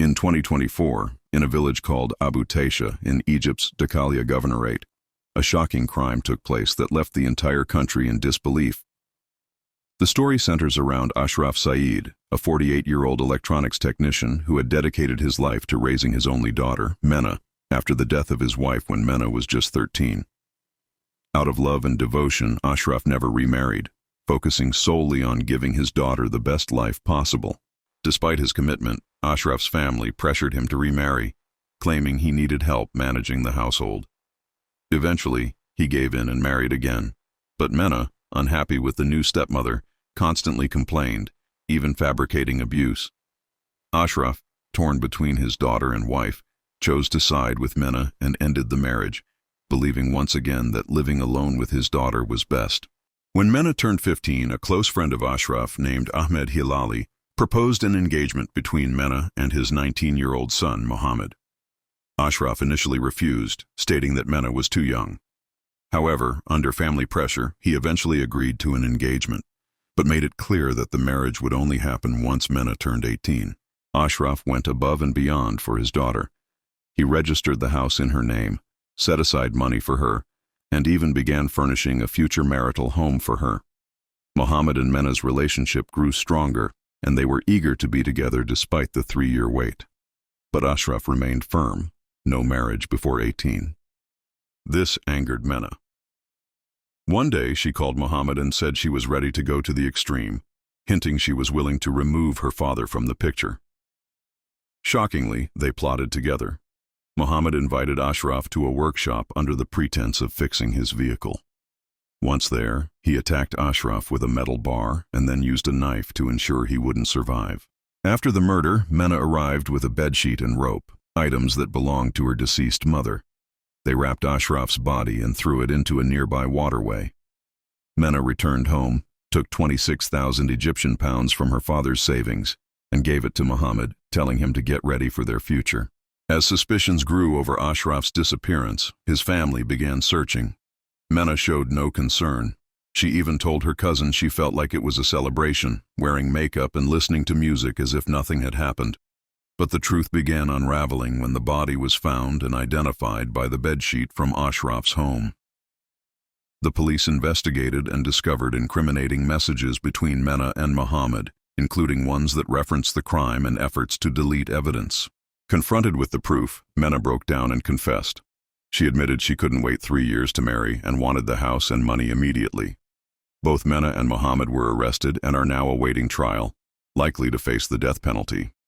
In 2024, in a village called Abu Taisha in Egypt's Dakalia Governorate, a shocking crime took place that left the entire country in disbelief. The story centers around Ashraf Saeed, a 48-year-old electronics technician who had dedicated his life to raising his only daughter, Mena, after the death of his wife when Mena was just 13. Out of love and devotion, Ashraf never remarried, focusing solely on giving his daughter the best life possible. Despite his commitment, Ashraf's family pressured him to remarry, claiming he needed help managing the household. Eventually, he gave in and married again. But Mena, unhappy with the new stepmother, constantly complained, even fabricating abuse. Ashraf, torn between his daughter and wife, chose to side with Mena and ended the marriage, believing once again that living alone with his daughter was best. When Mena turned 15, a close friend of Ashraf named Ahmed Hilali proposed an engagement between Mena and his 19-year-old son, Mohammed. Ashraf initially refused, stating that Mena was too young. However, under family pressure, he eventually agreed to an engagement, but made it clear that the marriage would only happen once Mena turned 18. Ashraf went above and beyond for his daughter. He registered the house in her name, set aside money for her, and even began furnishing a future marital home for her. Mohammed and Mena's relationship grew stronger, and they were eager to be together despite the 3-year wait. But Ashraf remained firm, no marriage before 18. This angered Mena. One day she called Mohammed and said she was ready to go to the extreme, hinting she was willing to remove her father from the picture. Shockingly, they plotted together. Mohammed invited Ashraf to a workshop under the pretense of fixing his vehicle. Once there, he attacked Ashraf with a metal bar and then used a knife to ensure he wouldn't survive. After the murder, Mena arrived with a bedsheet and rope, items that belonged to her deceased mother. They wrapped Ashraf's body and threw it into a nearby waterway. Mena returned home, took 26,000 Egyptian pounds from her father's savings, and gave it to Mohammed, telling him to get ready for their future. As suspicions grew over Ashraf's disappearance, his family began searching. Mena showed no concern. She even told her cousin she felt like it was a celebration, wearing makeup and listening to music as if nothing had happened. But the truth began unraveling when the body was found and identified by the bedsheet from Ashraf's home. The police investigated and discovered incriminating messages between Mena and Mohammed, including ones that referenced the crime and efforts to delete evidence. Confronted with the proof, Mena broke down and confessed. She admitted she couldn't wait 3 years to marry and wanted the house and money immediately. Both Mena and Mohammed were arrested and are now awaiting trial, likely to face the death penalty.